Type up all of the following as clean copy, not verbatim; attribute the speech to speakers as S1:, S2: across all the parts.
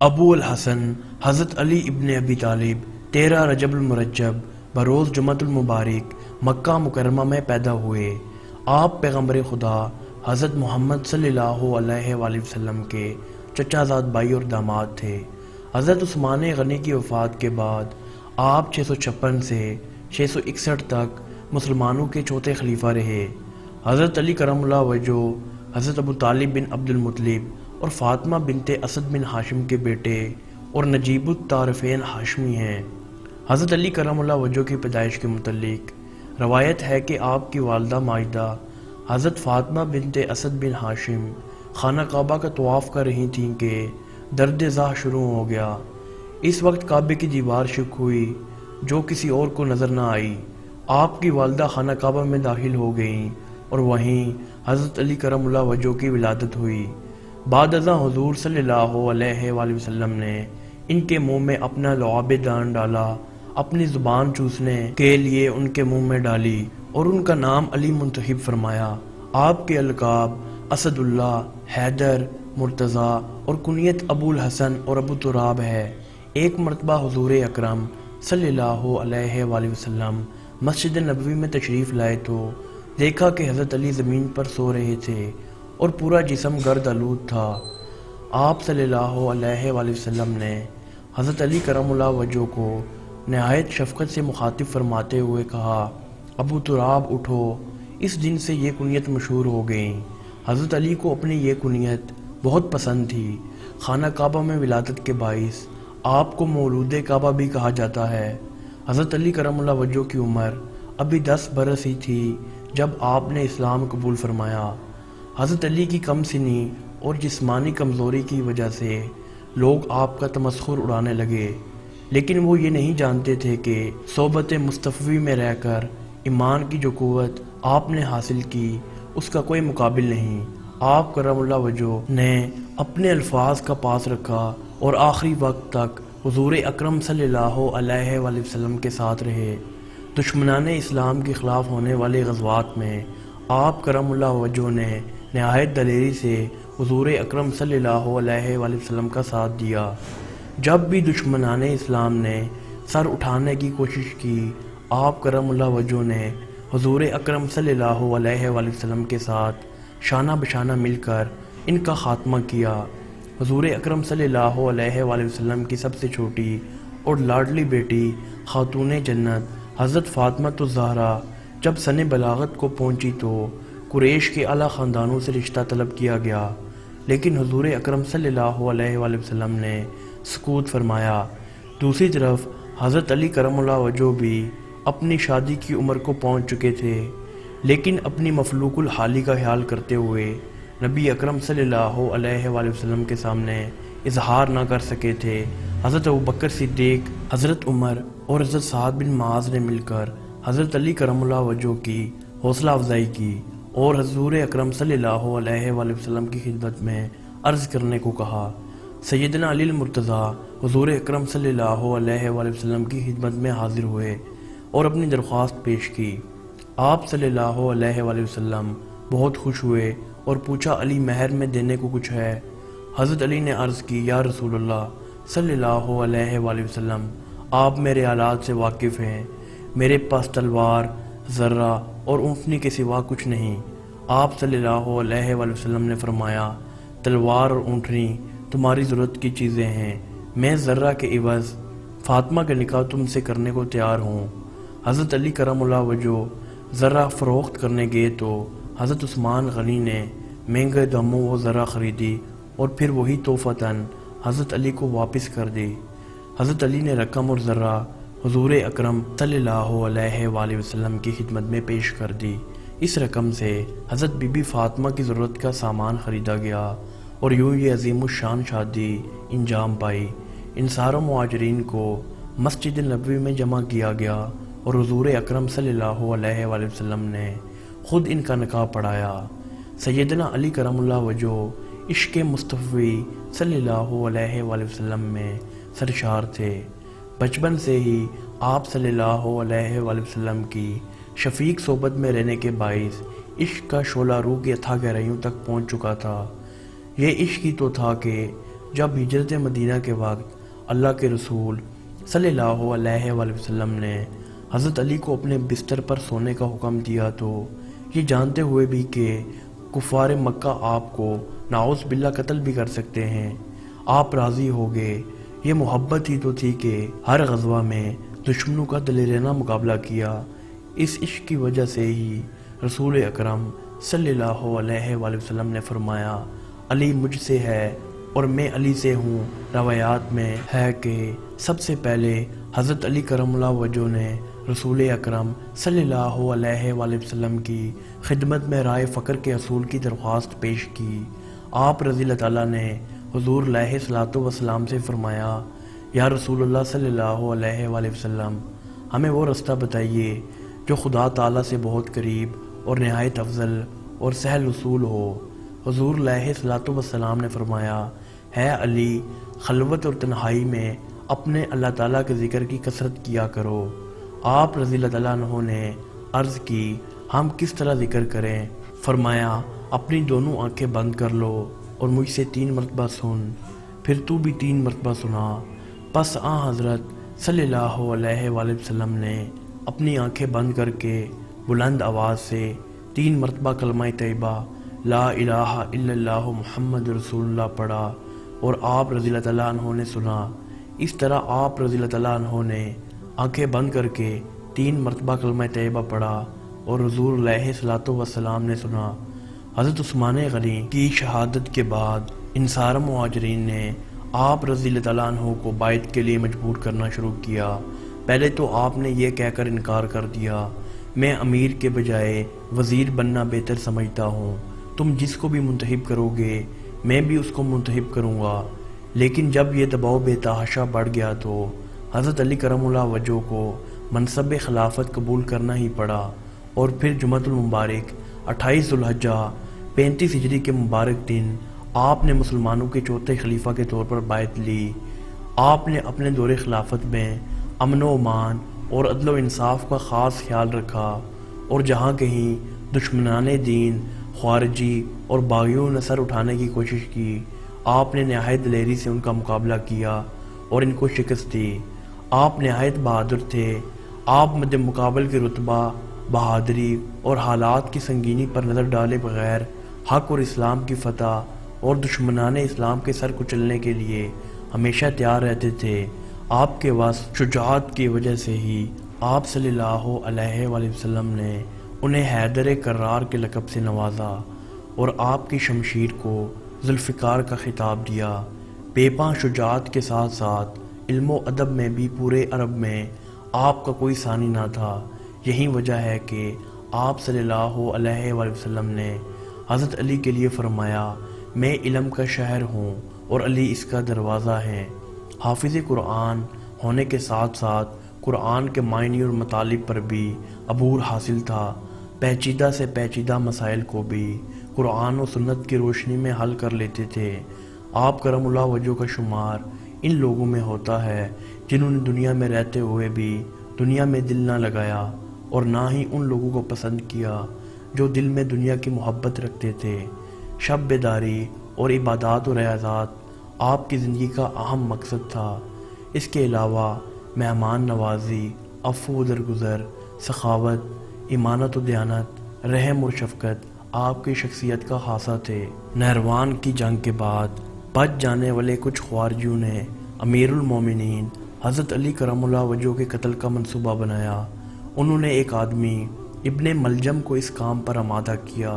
S1: ابو الحسن حضرت علی ابن ابی طالب 13 رجب المرجب بروز جمعۃ المبارک مکہ مکرمہ میں پیدا ہوئے۔ آپ پیغمبر خدا حضرت محمد صلی اللہ علیہ وآلہ وسلم کے چچا زاد بھائی اور داماد تھے۔ حضرت عثمان غنی کی وفات کے بعد آپ 656 سے 661 تک مسلمانوں کے چوتھے خلیفہ رہے۔ حضرت علی کرم اللہ وجہہ حضرت ابو طالب بن عبد المطلب اور فاطمہ بنت اسد بن ہاشم کے بیٹے اور نجیب الطارفین ہاشمی ہیں۔ حضرت علی کرم اللہ وجہہ کی پیدائش کے متعلق روایت ہے کہ آپ کی والدہ ماجدہ حضرت فاطمہ بنت اسد بن ہاشم خانہ کعبہ کا طواف کر رہی تھیں کہ درد زاہ شروع ہو گیا۔ اس وقت کعبے کی دیوار شق ہوئی جو کسی اور کو نظر نہ آئی۔ آپ کی والدہ خانہ کعبہ میں داخل ہو گئیں اور وہیں حضرت علی کرم اللہ وجہہ کی ولادت ہوئی۔ بعد ازاں حضور صلی اللہ علیہ وآلہ وسلم نے ان کے منہ میں اپنا لعاب دان ڈالا، اپنی زبان چوسنے کے لیے ان کے منہ میں ڈالی اور ان کا نام علی منتخب فرمایا۔ آپ کے القاب اسد اللہ، حیدر، مرتضیٰ اور کنیت ابو الحسن اور ابو تراب ہے۔ ایک مرتبہ حضور اکرم صلی اللہ علیہ وآلہ وسلم مسجد نبوی میں تشریف لائے تو دیکھا کہ حضرت علی زمین پر سو رہے تھے اور پورا جسم گرد آلود تھا۔ آپ صلی اللہ علیہ وآلہ وسلم نے حضرت علی کرم اللہ وجہہ کو نہایت شفقت سے مخاطب فرماتے ہوئے کہا، ابو تراب اٹھو، اس دن سے یہ کنیت مشہور ہو گئی۔ حضرت علی کو اپنی یہ کنیت بہت پسند تھی۔ خانہ کعبہ میں ولادت کے باعث آپ کو مولود کعبہ بھی کہا جاتا ہے۔ حضرت علی کرم اللہ وجہہ کی عمر ابھی 10 برس ہی تھی جب آپ نے اسلام قبول فرمایا۔ حضرت علی کی کم سنی اور جسمانی کمزوری کی وجہ سے لوگ آپ کا تمسخر اڑانے لگے، لیکن وہ یہ نہیں جانتے تھے کہ صحبت مصطفی میں رہ کر ایمان کی جو قوت آپ نے حاصل کی اس کا کوئی مقابل نہیں۔ آپ کرم اللہ وجہہ نے اپنے الفاظ کا پاس رکھا اور آخری وقت تک حضور اکرم صلی اللہ علیہ وآلہ وسلم کے ساتھ رہے۔ دشمنان اسلام کے خلاف ہونے والے غزوات میں آپ کرم اللہ وجہہ نے نہایت دلیری سے حضور اکرم صلی اللہ علیہ وآلہ وسلم کا ساتھ دیا۔ جب بھی دشمنان اسلام نے سر اٹھانے کی کوشش کی، آپ کرم اللہ وجہہ نے حضور اکرم صلی اللہ علیہ وآلہ وسلم کے ساتھ شانہ بشانہ مل کر ان کا خاتمہ کیا۔ حضور اکرم صلی اللہ علیہ وآلہ وسلم کی سب سے چھوٹی اور لاڈلی بیٹی خاتون جنت حضرت فاطمہ الزہرا جب سن بلاغت کو پہنچی تو قریش کے اعلیٰ خاندانوں سے رشتہ طلب کیا گیا، لیکن حضور اکرم صلی اللہ علیہ وآلہ وسلم نے سکوت فرمایا۔ دوسری طرف حضرت علی کرم اللہ وجہہ بھی اپنی شادی کی عمر کو پہنچ چکے تھے، لیکن اپنی مفلوق الحالی کا خیال کرتے ہوئے نبی اکرم صلی اللہ علیہ وآلہ وسلم کے سامنے اظہار نہ کر سکے تھے۔ حضرت ابوبکر صدیق، حضرت عمر اور حضرت سعد بن معاذ نے مل کر حضرت علی کرم اللہ وجہہ کی حوصلہ افزائی کی اور حضور اکرم صلی اللہ علیہ وآلہ وسلم کی خدمت میں عرض کرنے کو کہا۔ سیدنا علی المرتضیٰ حضور اکرم صلی اللہ علیہ وآلہ وسلم کی خدمت میں حاضر ہوئے اور اپنی درخواست پیش کی۔ آپ صلی اللہ علیہ وآلہ وسلم بہت خوش ہوئے اور پوچھا، علی مہر میں دینے کو کچھ ہے؟ حضرت علی نے عرض کی، یا رسول اللہ صلی اللہ علیہ وآلہ وسلم، آپ میرے حالات سے واقف ہیں، میرے پاس تلوار، ذرہ اور اونٹنی کے سوا کچھ نہیں۔ آپ صلی اللہ علیہ وآلہ وسلم نے فرمایا، تلوار اور اونٹنی تمہاری ضرورت کی چیزیں ہیں، میں ذرہ کے عوض فاطمہ کا نکاح تم سے کرنے کو تیار ہوں۔ حضرت علی کرم اللہ وجہہ ذرہ فروخت کرنے گئے تو حضرت عثمان غنی نے مہنگے داموں وہ ذرہ خریدی اور پھر وہی تحفتاً حضرت علی کو واپس کر دی۔ حضرت علی نے رقم اور ذرہ حضور اکرم صلی اللہ علیہ وآلہ وسلم کی خدمت میں پیش کر دی۔ اس رقم سے حضرت بی بی فاطمہ کی ضرورت کا سامان خریدا گیا اور یوں یہ عظیم الشان شادی انجام پائی۔ انصار و مہاجرین کو مسجد نبوی میں جمع کیا گیا اور حضور اکرم صلی اللہ علیہ وآلہ وسلم نے خود ان کا نکاح پڑھایا۔ سیدنا علی کرم اللہ وجہہ عشق مصطفی صلی اللہ علیہ وآلہ وسلم میں سرشار تھے۔ بچپن سے ہی آپ صلی اللہ علیہ وآلہ وسلم کی شفیق صحبت میں رہنے کے باعث عشق کا شعلہ روح کی اتھاہ گہرائیوں تک پہنچ چکا تھا۔ یہ عشق ہی تو تھا کہ جب ہجرت مدینہ کے وقت اللہ کے رسول صلی اللہ علیہ وآلہ وسلم نے حضرت علی کو اپنے بستر پر سونے کا حکم دیا تو یہ جانتے ہوئے بھی کہ کفار مکہ آپ کو نعوذ باللہ قتل بھی کر سکتے ہیں، آپ راضی ہو گئے۔ یہ محبت ہی تو تھی کہ ہر غزوہ میں دشمنوں کا دلیرانہ مقابلہ کیا۔ اس عشق کی وجہ سے ہی رسول اکرم صلی اللہ علیہ وآلہ وسلم نے فرمایا، علی مجھ سے ہے اور میں علی سے ہوں۔ روایات میں ہے کہ سب سے پہلے حضرت علی کرم اللہ وجہ نے رسول اکرم صلی اللہ علیہ وآلہ وسلم کی خدمت میں رائے فقر کے حصول کی درخواست پیش کی۔ آپ رضی اللہ تعالیٰ نے حضور علیہ الصلوۃ والسلام سے فرمایا، یا رسول اللہ صلی اللہ علیہ وآلہ وسلم، ہمیں وہ رستہ بتائیے جو خدا تعالیٰ سے بہت قریب اور نہایت افضل اور سہل وصول ہو۔ حضور علیہ الصلوۃ والسلام نے فرمایا، ہے علی، خلوت اور تنہائی میں اپنے اللہ تعالیٰ کے ذکر کی کثرت کیا کرو۔ آپ رضی اللہ تعالیٰ عنہ نے عرض کی، ہم کس طرح ذکر کریں؟ فرمایا، اپنی دونوں آنکھیں بند کر لو اور مجھ سے 3 مرتبہ سن، پھر تو بھی 3 مرتبہ سنا۔ پس حضرت صلی اللہ علیہ وآلہ وسلم نے اپنی آنکھیں بند کر کے بلند آواز سے 3 مرتبہ کلمہ طیبہ لا الہ الا اللہ محمد رسول اللہ پڑھا اور آپ رضی اللہ تعالیٰ عنہ نے سنا۔ اس طرح آپ رضی اللہ تعالیٰ عنہ نے آنکھیں بند کر کے 3 مرتبہ کلمہ طیبہ پڑھا اور حضور علیہ الصلوۃ والسلام نے سنا۔ حضرت عثمان غنی کی شہادت کے بعد انصار مہاجرین نے آپ رضی اللہ تعالیٰ عنہ کو بیعت کے لیے مجبور کرنا شروع کیا۔ پہلے تو آپ نے یہ کہہ کر انکار کر دیا، میں امیر کے بجائے وزیر بننا بہتر سمجھتا ہوں، تم جس کو بھی منتخب کرو گے میں بھی اس کو منتخب کروں گا۔ لیکن جب یہ دباؤ بے تحاشا بڑھ گیا تو حضرت علی کرم اللہ وجہ کو منصب خلافت قبول کرنا ہی پڑا، اور پھر جمعۃ المبارک 28 ذو الحجہ 35 ہجری کے مبارک دن آپ نے مسلمانوں کے چوتھے خلیفہ کے طور پر بیعت لی۔ آپ نے اپنے دور خلافت میں امن و امان اور عدل و انصاف کا خاص خیال رکھا، اور جہاں کہیں دشمنان دین، خوارجی اور باغیوں نے سر اٹھانے کی کوشش کی، آپ نے نہایت دلیری سے ان کا مقابلہ کیا اور ان کو شکست دی۔ آپ نہایت بہادر تھے۔ آپ مد مقابل کے رتبہ، بہادری اور حالات کی سنگینی پر نظر ڈالے بغیر حق اور اسلام کی فتح اور دشمنان اسلام کے سر کچلنے کے لیے ہمیشہ تیار رہتے تھے۔ آپ کے وصف شجاعت کی وجہ سے ہی آپ صلی اللہ علیہ وآلہ وسلم نے انہیں حیدر کرار کے لقب سے نوازا اور آپ کی شمشیر کو ذوالفقار کا خطاب دیا۔ بے پاں شجاعت کے ساتھ ساتھ علم و ادب میں بھی پورے عرب میں آپ کا کوئی ثانی نہ تھا۔ یہی وجہ ہے کہ آپ صلی اللہ علیہ وآلہ وسلم نے حضرت علی کے لیے فرمایا، میں علم کا شہر ہوں اور علی اس کا دروازہ ہے۔ حافظ قرآن ہونے کے ساتھ ساتھ قرآن کے معنی اور مطالب پر بھی عبور حاصل تھا۔ پیچیدہ سے پیچیدہ مسائل کو بھی قرآن و سنت کی روشنی میں حل کر لیتے تھے۔ آپ کرم اللہ وجہ کا شمار ان لوگوں میں ہوتا ہے جنہوں نے دنیا میں رہتے ہوئے بھی دنیا میں دل نہ لگایا، اور نہ ہی ان لوگوں کو پسند کیا جو دل میں دنیا کی محبت رکھتے تھے۔ شب بیداری اور عبادات و ریاضات آپ کی زندگی کا اہم مقصد تھا۔ اس کے علاوہ مہمان نوازی، عفو و درگزر، سخاوت، ایمانت و دیانت، رحم اور شفقت آپ کی شخصیت کا خاصہ تھے۔ نہروان کی جنگ کے بعد بچ جانے والے کچھ خوارجیوں نے امیر المومنین حضرت علی کرم اللہ وجہ کے قتل کا منصوبہ بنایا۔ انہوں نے ایک آدمی ابن ملجم کو اس کام پر آمادہ کیا۔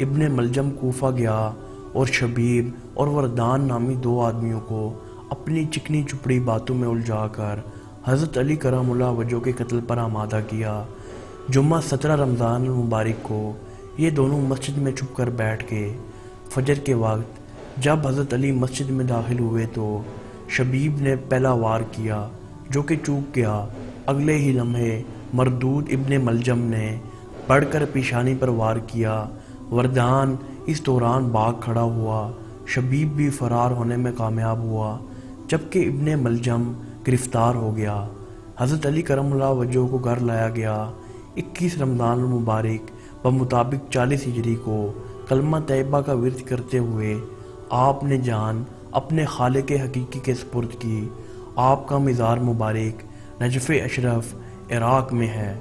S1: ابن ملجم کوفہ گیا اور شبیب اور وردان نامی 2 آدمیوں کو اپنی چکنی چپڑی باتوں میں الجھا کر حضرت علی کرم اللہ وجہ کے قتل پر آمادہ کیا۔ جمعہ 17 رمضان المبارک کو یہ دونوں مسجد میں چھپ کر بیٹھ گئے۔ فجر کے وقت جب حضرت علی مسجد میں داخل ہوئے تو شبیب نے پہلا وار کیا، جو کہ چوک گیا۔ اگلے ہی لمحے مردود ابن ملجم نے بڑھ کر پیشانی پر وار کیا۔ وردان اس دوران بھاگ کھڑا ہوا۔ شبیب بھی فرار ہونے میں کامیاب ہوا، جبکہ ابن ملجم گرفتار ہو گیا۔ حضرت علی کرم اللہ وجہ کو گھر لایا گیا۔ 21 رمضان المبارک بمطابق 40 ہجری کو کلمہ طیبہ کا ورد کرتے ہوئے آپ نے جان اپنے خالق حقیقی کے سپرد کی۔ آپ کا مزار مبارک نجف اشرف عراق میں ہے۔